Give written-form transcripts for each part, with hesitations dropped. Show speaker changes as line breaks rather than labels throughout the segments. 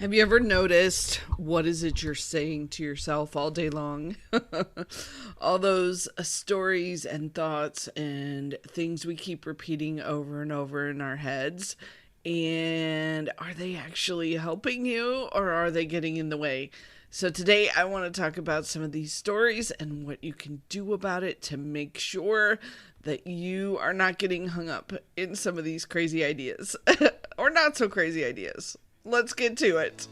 Have you ever noticed what is it you're saying to yourself all day long? All those stories and thoughts and things we keep repeating over and over in our heads. And are they actually helping you or are they getting in the way? So today I want to talk about some of these stories and what you can do about it to make sure that you are not getting hung up in some of these crazy ideas or not so crazy ideas. Let's get to it.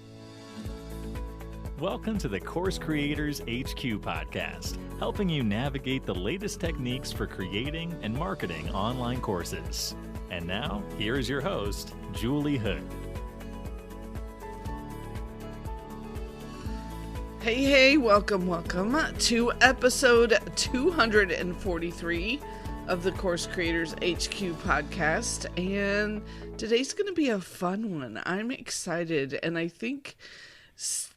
Welcome to the Course Creators HQ podcast, helping you navigate the latest techniques for creating and marketing online courses. And now, here is your host, Julie Hood.
Hey, welcome to episode 243 of the Course Creators HQ podcast. And today's going to be a fun one. I'm excited, and I think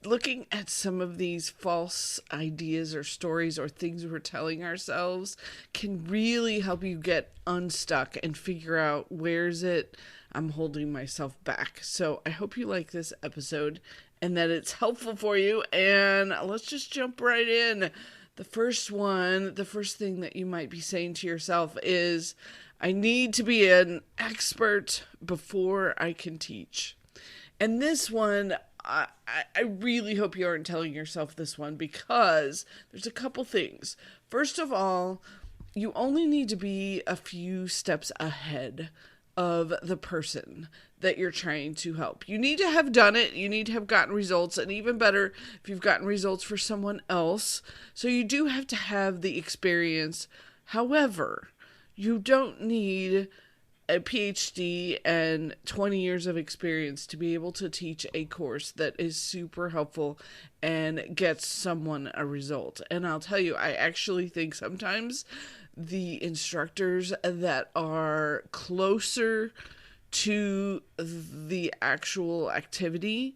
looking at some of these false ideas or stories or things we're telling ourselves can really help you get unstuck and figure out where's it I'm holding myself back. So I hope you like this episode and that it's helpful for you. And let's just jump right in. The first thing that you might be saying to yourself is, I need to be an expert before I can teach. And this one, I really hope you aren't telling yourself this one, because there's a couple things. First of all, you only need to be a few steps ahead of the person that you're trying to help. You need to have done it. You need to have gotten results, and even better if you've gotten results for someone else. So you do have to have the experience. However, you don't need a PhD and 20 years of experience to be able to teach a course that is super helpful and gets someone a result. And I'll tell you, I actually think sometimes the instructors that are closer to the actual activity,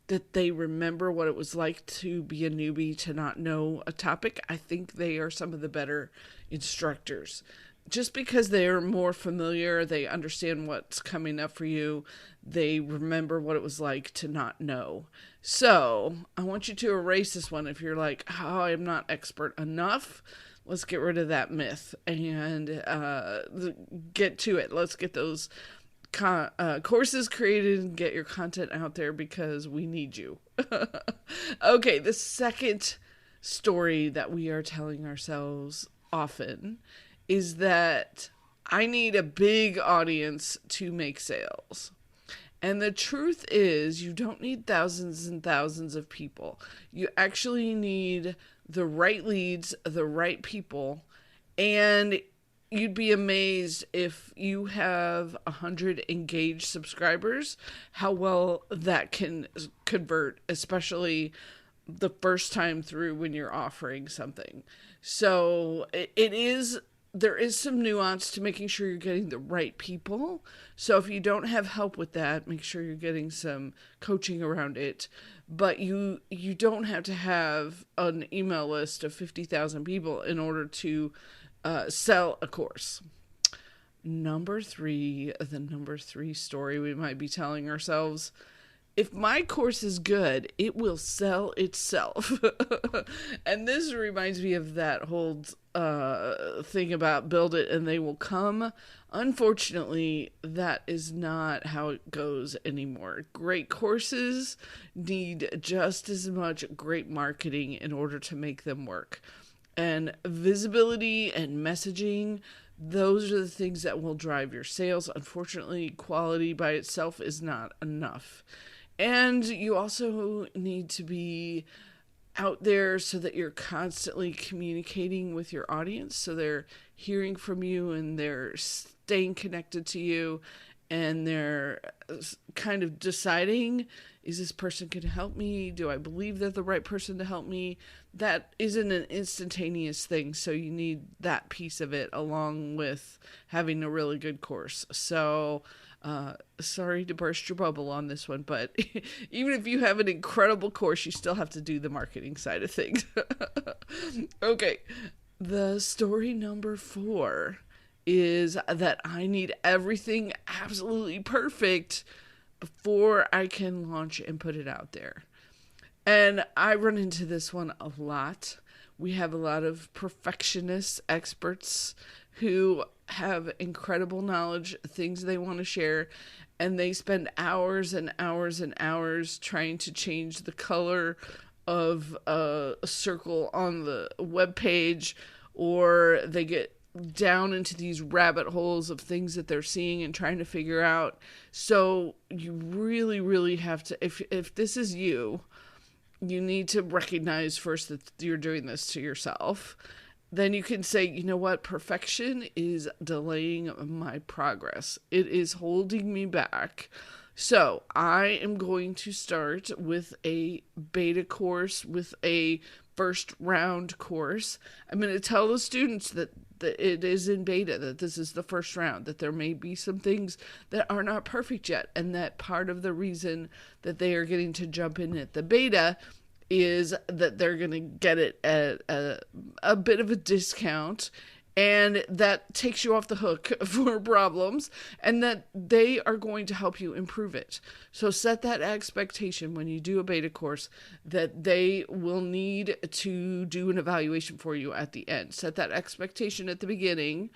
that they remember what it was like to be a newbie, to not know a topic, I think they are some of the better instructors. Just because they're more familiar, they understand what's coming up for you, they remember what it was like to not know. So I want you to erase this one. If you're like, oh, I'm not expert enough, let's get rid of that myth and get to it. Let's get those courses created and get your content out there, because we need you. Okay, the second story that we are telling ourselves often is that I need a big audience to make sales. And the truth is, you don't need thousands and thousands of people. You actually need the right leads, the right people, and you'd be amazed if you have 100 engaged subscribers, how well that can convert, especially the first time through when you're offering something. So there is some nuance to making sure you're getting the right people. So if you don't have help with that, make sure you're getting some coaching around it. But you don't have to have an email list of 50,000 people in order to sell a course. The number three story we might be telling ourselves: if my course is good, it will sell itself. And this reminds me of that whole thing about build it and they will come. Unfortunately, that is not how it goes anymore. Great courses need just as much great marketing in order to make them work. And visibility and messaging, those are the things that will drive your sales. Unfortunately, quality by itself is not enough. And you also need to be out there so that you're constantly communicating with your audience, so they're hearing from you and they're staying connected to you, and they're kind of deciding, is this person going to help me? Do I believe they're the right person to help me? That isn't an instantaneous thing, so you need that piece of it along with having a really good course. So sorry to burst your bubble on this one, but even if you have an incredible course, you still have to do the marketing side of things. Okay, the story number 4 is that I need everything absolutely perfect before I can launch and put it out there. And I run into this one a lot. We have a lot of perfectionist experts who have incredible knowledge, things they want to share, and they spend hours and hours and hours trying to change the color of a circle on the web page, or they get down into these rabbit holes of things that they're seeing and trying to figure out. So you really, really have to, if this is you, you need to recognize first that you're doing this to yourself. Then you can say, you know what? Perfection is delaying my progress. It is holding me back. So I am going to start with a beta course, with a first round course. I'm going to tell the students that it is in beta, that this is the first round, that there may be some things that are not perfect yet, and that part of the reason that they are getting to jump in at the beta is that they're going to get it at a bit of a discount, and that takes you off the hook for problems, and that they are going to help you improve it. So set that expectation when you do a beta course that they will need to do an evaluation for you at the end. Set that expectation at the beginning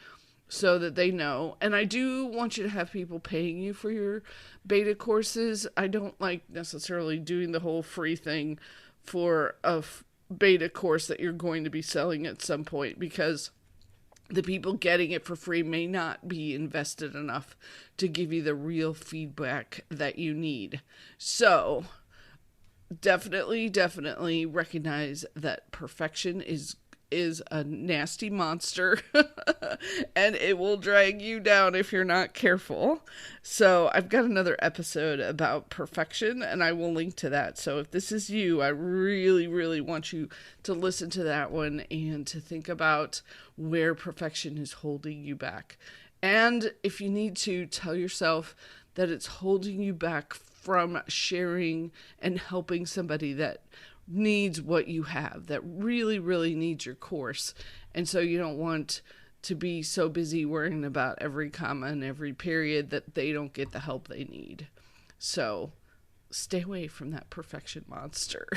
so that they know. And I do want you to have people paying you for your beta courses. I don't like necessarily doing the whole free thing for a beta course that you're going to be selling at some point, because the people getting it for free may not be invested enough to give you the real feedback that you need. So definitely recognize that perfection is a nasty monster and it will drag you down if you're not careful. So I've got another episode about perfection, and I will link to that. So if this is you, I really want you to listen to that one and to think about where perfection is holding you back. And if you need to, tell yourself that it's holding you back from sharing and helping somebody that needs what you have, that really needs your course. And so you don't want to be so busy worrying about every comma and every period that they don't get the help they need. So stay away from that perfection monster.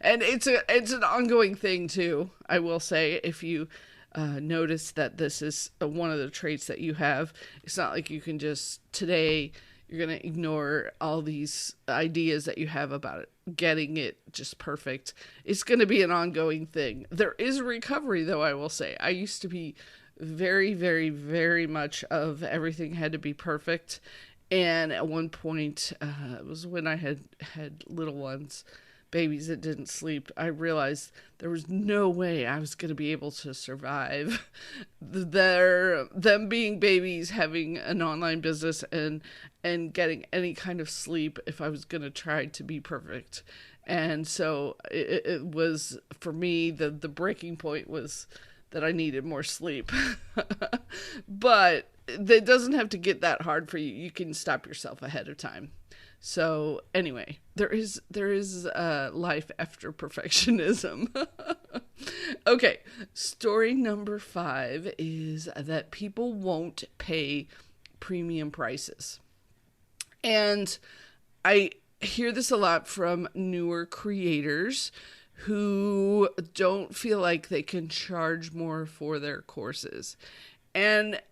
And it's an ongoing thing too. I will say, if you notice that this is one of the traits that you have, it's not like you can just today you're going to ignore all these ideas that you have about it, getting it just perfect. It's going to be an ongoing thing. There is a recovery, though, I will say. I used to be very much of everything had to be perfect. And at one point, it was when I had little ones, babies that didn't sleep, I realized there was no way I was going to be able to survive them being babies, having an online business, and getting any kind of sleep if I was going to try to be perfect. And so it was, for me, the breaking point was that I needed more sleep. But it doesn't have to get that hard for you. You can stop yourself ahead of time. So anyway, there is life after perfectionism. Okay, story number 5 is that people won't pay premium prices. And I hear this a lot from newer creators who don't feel like they can charge more for their courses. And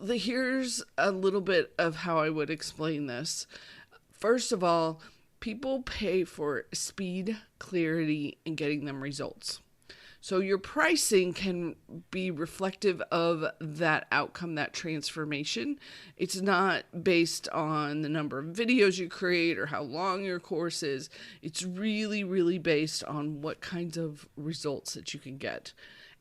here's a little bit of how I would explain this. First of all, people pay for speed, clarity, and getting them results. So your pricing can be reflective of that outcome, that transformation. It's not based on the number of videos you create or how long your course is. It's really based on what kinds of results that you can get.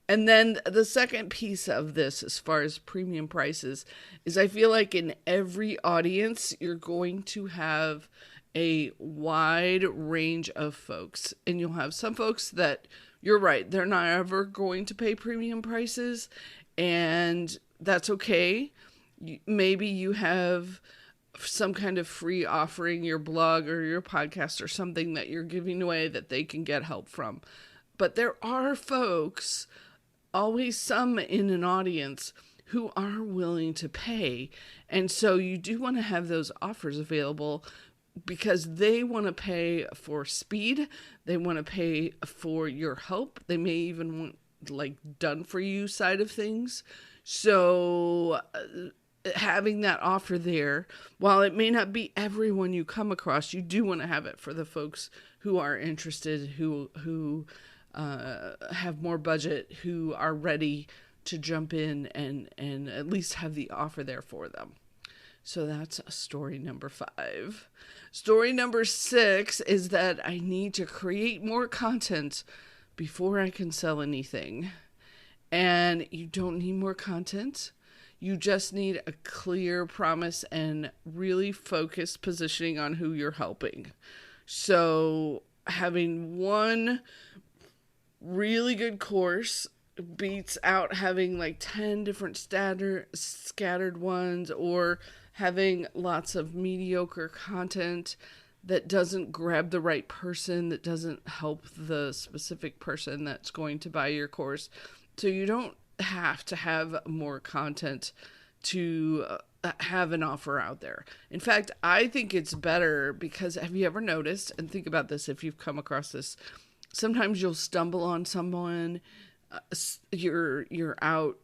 And then the second piece of this, as far as premium prices, is I feel like in every audience, you're going to have a wide range of folks. And you'll have some folks that, you're right, they're not ever going to pay premium prices. And that's okay. Maybe you have some kind of free offering, your blog or your podcast or something that you're giving away that they can get help from. But there are folks, always some in an audience, who are willing to pay. And so you do want to have those offers available because they want to pay for speed. They want to pay for your help. They may even want like done for you side of things. So having that offer there, while it may not be everyone you come across, you do want to have it for the folks who are interested, who have more budget, who are ready to jump in and at least have the offer there for them. So that's story number 5. Story number 6 is that I need to create more content before I can sell anything. And you don't need more content. You just need a clear promise and really focused positioning on who you're helping. So having one really good course beats out having like 10 different scattered ones, or having lots of mediocre content that doesn't grab the right person, that doesn't help the specific person that's going to buy your course. So you don't have to have more content to have an offer out there. In fact, I think it's better because, have you ever noticed, and think about this if you've come across this, sometimes you'll stumble on someone, you're out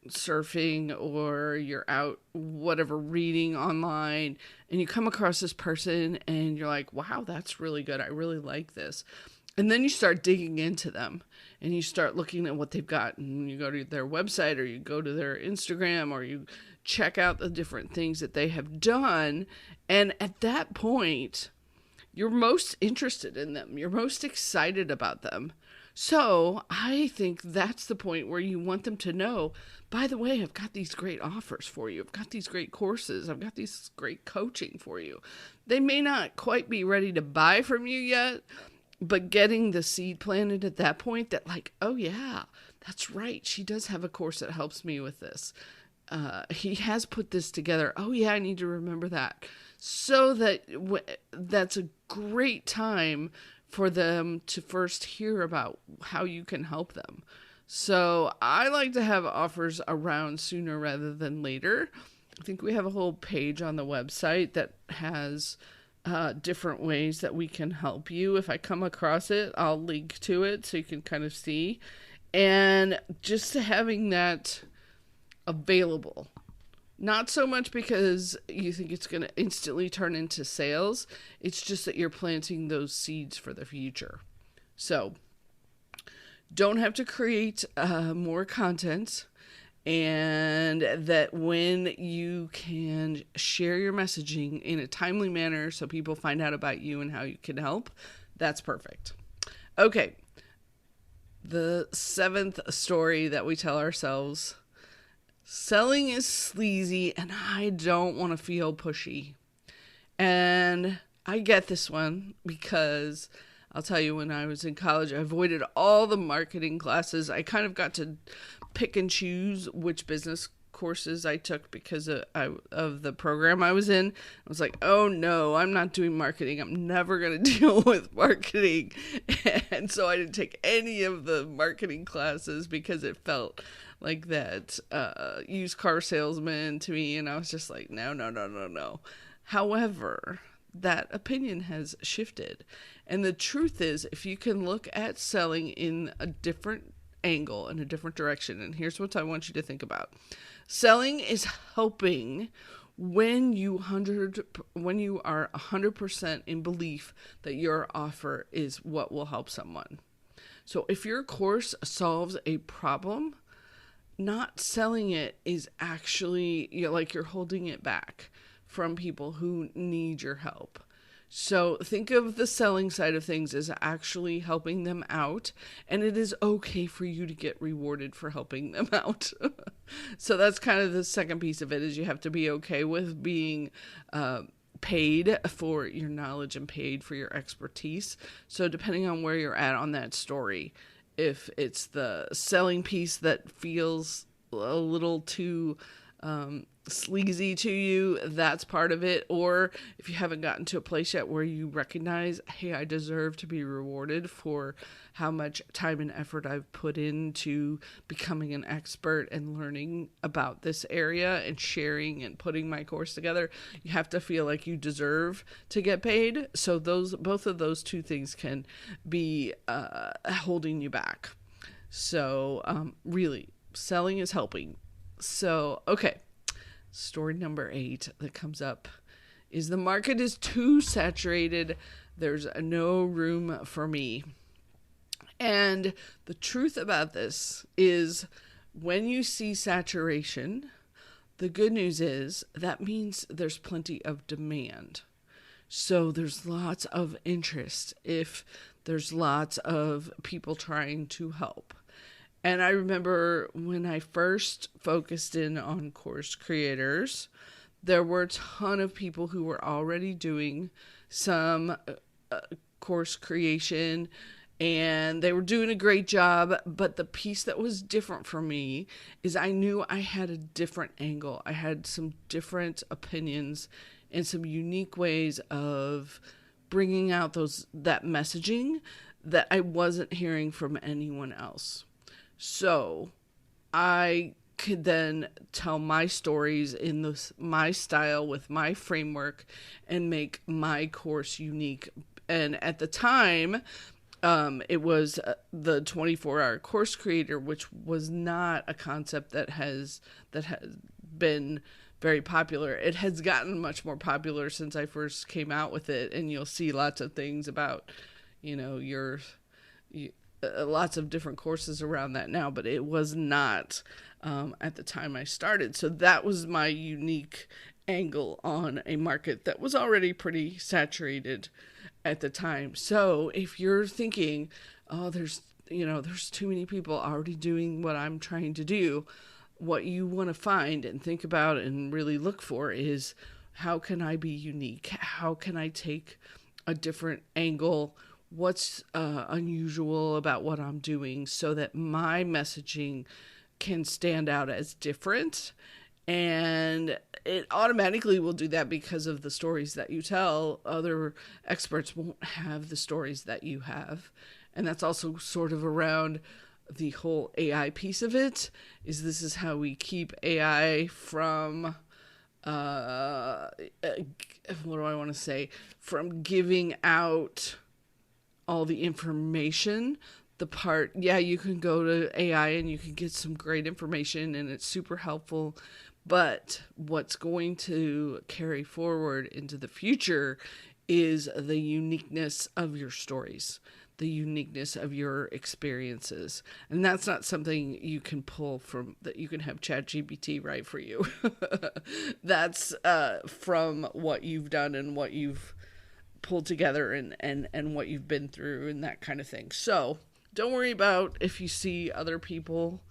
surfing or you're out whatever reading online, and you come across this person and you're like, wow, that's really good, I really like this. And then you start digging into them and you start looking at what they've got, and you go to their website or you go to their Instagram or you check out the different things that they have done. And at that point, you're most interested in them. You're most excited about them. So I think that's the point where you want them to know, by the way, I've got these great offers for you. I've got these great courses. I've got these great coaching for you. They may not quite be ready to buy from you yet, but getting the seed planted at that point that like, oh yeah, that's right. She does have a course that helps me with this. He has put this together. Oh yeah, I need to remember that. So that that's a great time for them to first hear about how you can help them. So I like to have offers around sooner rather than later. I think we have a whole page on the website that has different ways that we can help you. If I come across it, I'll link to it so you can kind of see. And just having that available. Not so much because you think it's going to instantly turn into sales. It's just that you're planting those seeds for the future. So don't have to create more content, and that when you can share your messaging in a timely manner so people find out about you and how you can help, that's perfect. Okay. The 7th story that we tell ourselves: selling is sleazy and I don't want to feel pushy. And I get this one because I'll tell you, when I was in college, I avoided all the marketing classes. I kind of got to pick and choose which business courses I took because of the program I was in. I was like, oh no, I'm not doing marketing. I'm never going to deal with marketing. And so I didn't take any of the marketing classes because it felt like that used car salesman to me. And I was just like, no. However, that opinion has shifted. And the truth is, if you can look at selling in a different angle, in a different direction, and here's what I want you to think about. Selling is helping when you are 100% in belief that your offer is what will help someone. So if your course solves a problem, not selling it is actually, you're holding it back from people who need your help. So think of the selling side of things as actually helping them out, and it is okay for you to get rewarded for helping them out. So that's kind of the second piece of it, is you have to be okay with being paid for your knowledge and paid for your expertise. So depending on where you're at on that story, if it's the selling piece that feels a little too sleazy to you, that's part of it. Or if you haven't gotten to a place yet where you recognize, hey, I deserve to be rewarded for how much time and effort I've put into becoming an expert and learning about this area and sharing and putting my course together, you have to feel like you deserve to get paid. So both of those two things can be holding you back. So really, selling is helping. So, okay. Story number 8 that comes up is the market is too saturated. There's no room for me. And the truth about this is when you see saturation, the good news is that means there's plenty of demand. So there's lots of interest if there's lots of people trying to help. And I remember when I first focused in on course creators, there were a ton of people who were already doing some course creation, and they were doing a great job. But the piece that was different for me is I knew I had a different angle. I had some different opinions and some unique ways of bringing out that messaging that I wasn't hearing from anyone else. So I could then tell my stories in my style with my framework and make my course unique. And at the time, it was the 24-hour course creator, which was not a concept that has been very popular. It has gotten much more popular since I first came out with it, and you'll see lots of things about, lots of different courses around that now, but it was not at the time I started. So that was my unique angle on a market that was already pretty saturated at the time. So if you're thinking, oh, there's too many people already doing what I'm trying to do, what you want to find and think about and really look for is, how can I be unique? How can I take a different angle? What's unusual about what I'm doing so that my messaging can stand out as different? And it automatically will do that because of the stories that you tell. Other experts won't have the stories that you have. And that's also sort of around the whole AI piece of it, is this is how we keep AI from what do I want to say? From giving out all the information. You can go to AI and you can get some great information and it's super helpful. But what's going to carry forward into the future is the uniqueness of your stories, the uniqueness of your experiences. And that's not something you can pull from, that you can have ChatGPT write for you. That's from what you've done and what you've pulled together and what you've been through and that kind of thing. So don't worry about if you see other people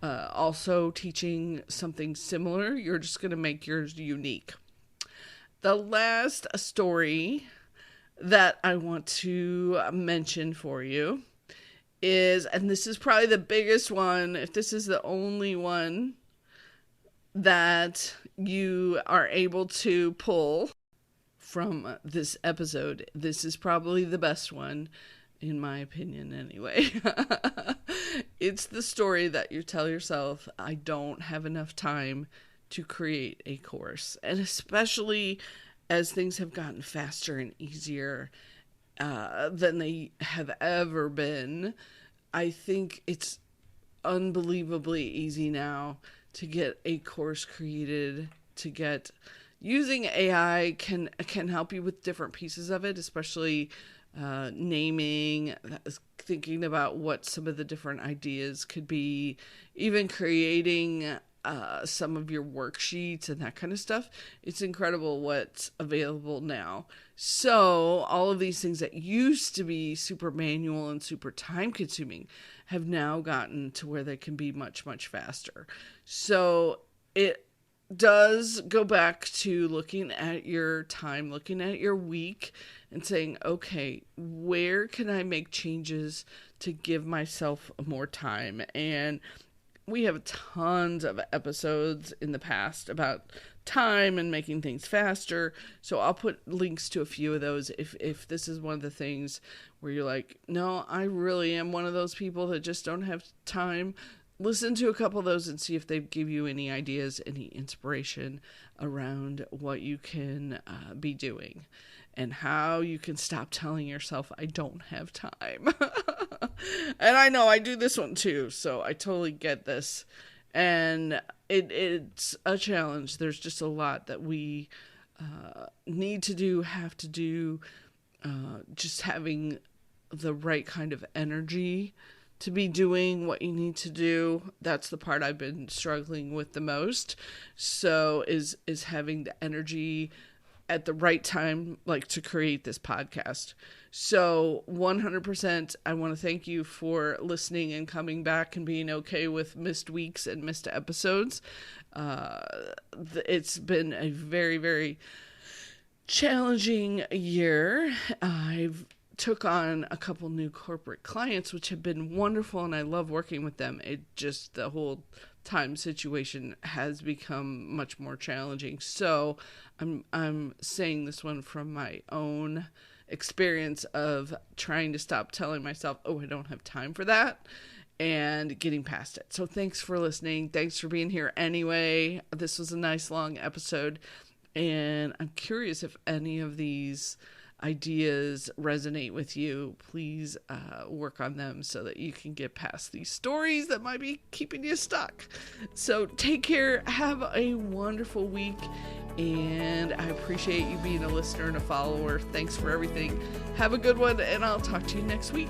also teaching something similar. You're just going to make yours unique. The last story that I want to mention for you is, and this is probably the biggest one, if this is the only one that you are able to pull from this episode, this is probably the best one, in my opinion anyway. It's the story that you tell yourself, I don't have enough time to create a course. And especially as things have gotten faster and easier than they have ever been, I think it's unbelievably easy now to get a course created, using AI can help you with different pieces of it, especially naming, thinking about what some of the different ideas could be, even creating some of your worksheets and that kind of stuff. It's incredible what's available now. So all of these things that used to be super manual and super time consuming have now gotten to where they can be much, much faster. So it does go back to looking at your time, looking at your week and saying, okay, where can I make changes to give myself more time? And we have tons of episodes in the past about time and making things faster. So I'll put links to a few of those if this is one of the things where you're like, no, I really am one of those people that just don't have time. Listen to a couple of those and see if they give you any ideas, any inspiration around what you can be doing and how you can stop telling yourself, I don't have time. And I know I do this one too, so I totally get this. And it's a challenge. There's just a lot that we need to do, have to do, just having the right kind of energy to be doing what you need to do. That's the part I've been struggling with the most. So is having the energy at the right time, like to create this podcast. So 100%, I want to thank you for listening and coming back and being okay with missed weeks and missed episodes. It's been a very, very challenging year. I've took on a couple new corporate clients, which have been wonderful, and I love working with them. It just, the whole time situation has become much more challenging. So I'm saying this one from my own experience of trying to stop telling myself, oh, I don't have time for that, and getting past it. So thanks for listening. Thanks for being here anyway. This was a nice long episode, and I'm curious if any of these ideas resonate with you. Please work on them so that you can get past these stories that might be keeping you stuck. So take care, have a wonderful week, and I appreciate you being a listener and a follower. Thanks for everything. Have a good one, and I'll talk to you next week.